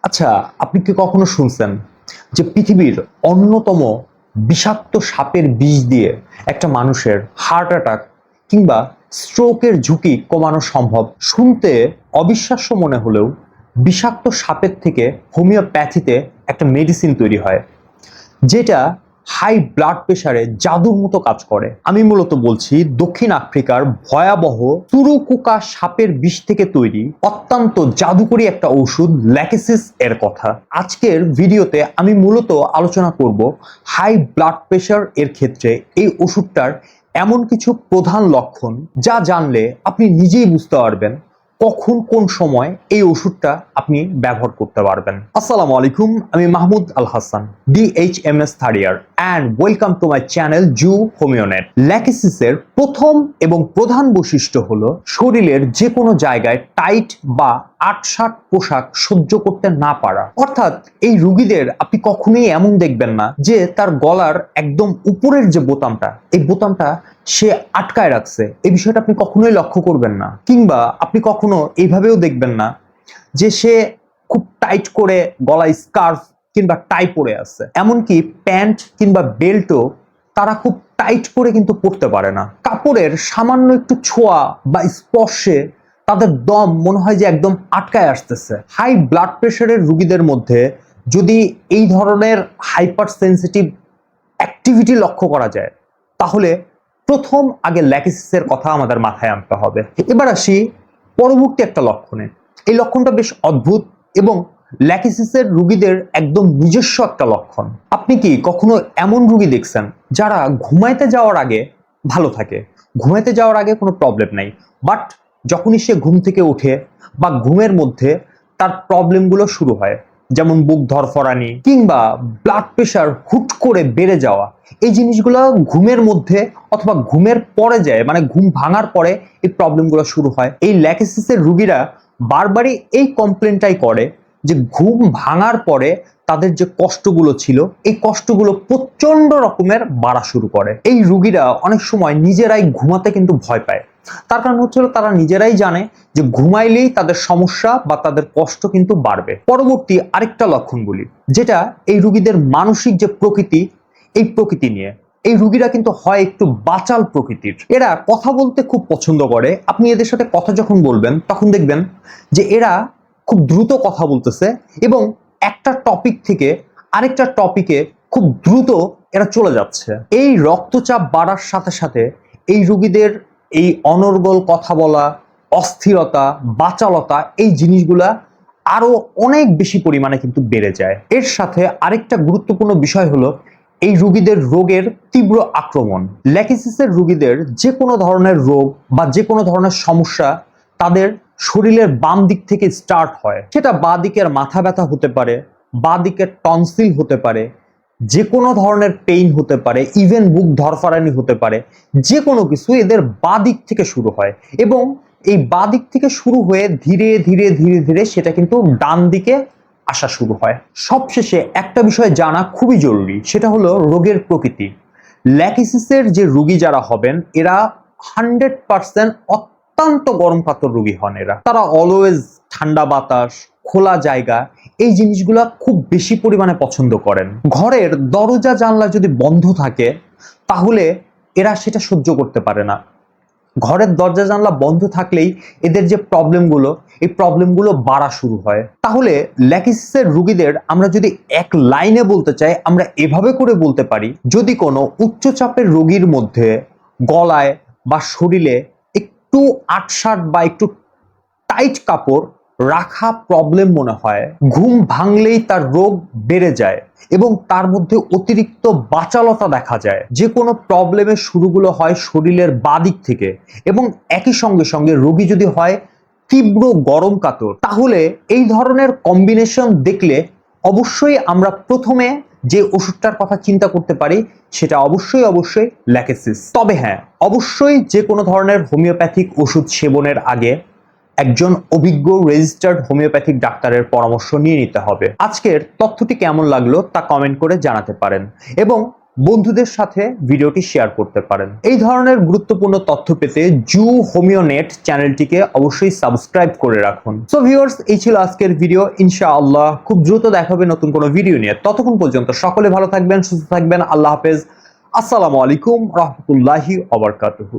আচ্ছা, আপনি কি কখনো শুনছেন যে পৃথিবীর অন্যতম বিষাক্ত সাপের বিষ দিয়ে একটা মানুষের হার্ট অ্যাটাক কিংবা স্ট্রোকের ঝুঁকি কমানো সম্ভব? শুনতে অবিশ্বাস্য মনে হলেও বিষাক্ত সাপের থেকে হোমিওপ্যাথিতে একটা মেডিসিন তৈরি হয় যেটা হাই ব্লাড প্রেশারে জাদুর মতো কাজ করে। আমি মূলত বলছি দক্ষিণ আফ্রিকার ভয়াবহ তুরুকুকা সাপের বিষ থেকে তৈরি অত্যন্ত জাদুকরী একটা ওষুধ ল্যাকেসিস এর কথা। আজকের ভিডিওতে আমি মূলত আলোচনা করব হাই ব্লাড প্রেশার এর ক্ষেত্রে এই ওষুধটার এমন কিছু প্রধান লক্ষণ যা জানলে আপনি নিজেই বুঝতে পারবেন কখন কোন সময় এই ওষুধটা আপনি ব্যবহার করতে পারবেন। আসসালামু আলাইকুম, আমি Mahmud Al Hasan, BHMS third year, and welcome to my channel জু হোমিওনেট। ল্যাকেসিসের প্রথম এবং প্রধান বৈশিষ্ট্য হলো শরীরের যে কোনো জায়গায় টাইট বা আটসাট পোশাক সহ্য করতে না পারা। অর্থাৎ এই রুগীদের আপনি কখনোই এমন দেখবেন না যে তার গলার একদম উপরের যে বোতামটা, এই বোতামটা সে আটকায় রাখছে। এই বিষয়টা আপনি কখনোই লক্ষ্য করবেন না, কিংবা আপনি কখনো এইভাবেও দেখবেন না যে সে খুব টাইট করে গলায় স্কার্ফ কিংবা টাই পরে আছে। এমনকি প্যান্ট কিংবা বেল্টও তারা খুব টাইট করে কিন্তু পরতে পারে না। কাপড়ের সামান্য একটু ছোঁয়া বা স্পর্শে তাদের দম মনে হয় যে একদম আটকায় আসতেছে। হাই ব্লাড প্রেশারের রুগীদের মধ্যে যদি এই ধরনের হাইপার সেন্সিটিভ অ্যাক্টিভিটি লক্ষ্য করা যায়, তাহলে প্রথম আগে ল্যাকেসিসের কথা আমাদের মাথায় আনতে হবে। এবার আসি পরবর্তী একটা লক্ষণে। এই লক্ষণটা বেশ অদ্ভুত এবং ল্যাকেসিসের রুগীদের একদম নিজস্ব একটা লক্ষণ। আপনি কি কখনো এমন রুগী দেখছেন যারা ঘুমাইতে যাওয়ার আগে ভালো থাকে, ঘুমাইতে যাওয়ার আগে কোনো প্রবলেম নাই, বাট যখনই সে ঘুম থেকে ওঠে বা ঘুমের মধ্যে তার প্রবলেমগুলো শুরু হয়, যেমন বুক ধরফরানি কিংবা ব্লাড প্রেশার হুট করে বেড়ে যাওয়া, এই জিনিসগুলো ঘুমের মধ্যে অথবা ঘুমের পরে যায়, মানে ঘুম ভাঙার পরে এই প্রবলেমগুলো শুরু হয়। এই ল্যাকেসিসের রুগীরা বারবারই এই কমপ্লেনটাই করে যে ঘুম ভাঙার পরে তাদের যে কষ্টগুলো ছিল এই কষ্টগুলো প্রচন্ড রকমের বাড়া শুরু করে। এই রুগীরা অনেক সময় নিজেরাই ঘুমাতে কিন্তু ভয় পায়। তার কারণ হচ্ছিল তারা নিজেরাই জানে যে ঘুমাইলেই তাদের সমস্যা বা তাদের কষ্ট কিন্তু বাড়বে। পরবর্তী আরেকটা লক্ষণ বলি, যেটা এই রুগীদের মানসিক যে প্রকৃতি, এই প্রকৃতি নিয়ে। এই রুগীরা কিন্তু হয় একটু বাচাল প্রকৃতির। এরা কথা বলতে খুব পছন্দ করে। আপনি এদের সাথে কথা যখন বলবেন তখন দেখবেন যে এরা খুব দ্রুত কথা বলতেছে এবং একটা টপিক থেকে আরেকটা টপিকে খুব দ্রুত এরা চলে যাচ্ছে। এই রক্তচাপ বাড়ার সাথে সাথে এই রুগীদের এই অনর্গল কথা বলা, অস্থিরতা, বাচালতা, এই জিনিসগুলা আরো অনেক বেশি পরিমাণে কিন্তু বেড়ে যায়। এর সাথে আরেকটা গুরুত্বপূর্ণ বিষয় হলো এই রুগীদের রোগের তীব্র আক্রমণ। ল্যাকেসিসের রুগীদের যে কোনো ধরনের রোগ বা যে কোনো ধরনের সমস্যা তাদের শরীরের বাম দিক থেকে স্টার্ট হয়। সেটা বাঁ দিকের মাথা ব্যথা হতে পারে, বাঁ দিকের টনসিল হতে পারে, যে কোনো ধরনের পেইন হতে পারে, ইভেন বুক ধরফরানি হতে পারে। যে কোনো কিছু এদের বাঁ দিক থেকে শুরু হয় এবং এই বাঁ দিক থেকে শুরু হয়ে ধীরে ধীরে ধীরে ধীরে সেটা কিন্তু ডান দিকে আসা শুরু হয়। সবশেষে একটা বিষয় জানা খুবই জরুরি, সেটা হলো রোগের প্রকৃতি। ল্যাকেসিসের যে রোগী যারা হবেন এরা 100% অত্যন্ত গরম কাতর রোগী হন। তারা অলওয়েজ ঠান্ডা বাতাস, খোলা জায়গা, এই জিনিসগুলা খুব বেশি পরিমাণে পছন্দ করেন। ঘরের দরজা জানলা যদি বন্ধ থাকে তাহলে এরা সেটা সহ্য করতে পারে না। ঘরের দরজা জানলা বন্ধ থাকলেই এদের যে প্রবলেমগুলো, এই প্রবলেমগুলো বাড়া শুরু হয়। তাহলে ল্যাকেসিসের রুগীদের আমরা যদি এক লাইনে বলতে চাই, আমরা এভাবে করে বলতে পারি, যদি কোনো উচ্চচাপের রোগীর মধ্যে গলায় বা শরীরে একটু আটসাট বা একটু টাইট কাপড় রাখা প্রবলেম মনে হয়, ঘুম ভাঙলেই তার রোগ বেড়ে যায় এবং তার মধ্যে অতিরিক্ত বাচালতা দেখা যায়, যে কোনো প্রবলেমের শুরুগুলো হয় শরীরের বাদিক থেকে এবং একই সঙ্গে সঙ্গে রোগী যদি হয় তীব্র গরম কাতর, তাহলে এই ধরনের কম্বিনেশন দেখলে অবশ্যই আমরা প্রথমে যে ওষুধটার কথা চিন্তা করতে পারি সেটা অবশ্যই ল্যাকেসিস। তবে হ্যাঁ, অবশ্যই যে কোনো ধরনের হোমিওপ্যাথিক ওষুধ সেবনের আগে একজন অভিজ্ঞ রেজিস্টার্ড হোমিওপ্যাথিক ডাক্তারের পরামর্শ নিয়ে নিতে হবে। আজকের তথ্যটি কেমন লাগলো তা কমেন্ট করে জানাতে পারেন এবং বন্ধুদের সাথে ভিডিওটি শেয়ার করতে পারেন। এই ধরনের গুরুত্বপূর্ণ তথ্য পেতে জু হোমিওনেট চ্যানেলটিকে অবশ্যই সাবস্ক্রাইব করে রাখুন। সো ভিউয়ার্স, এই ছিল আজকের ভিডিও। ইনশাআল্লাহ খুব দ্রুত দেখা হবে নতুন কোনো ভিডিও নিয়ে। ততক্ষণ পর্যন্ত সকলে ভালো থাকবেন, সুস্থ থাকবেন। আল্লাহ হাফেজ। আসসালামু আলাইকুম রাহমাতুল্লাহি ওয়া বারাকাতুহু।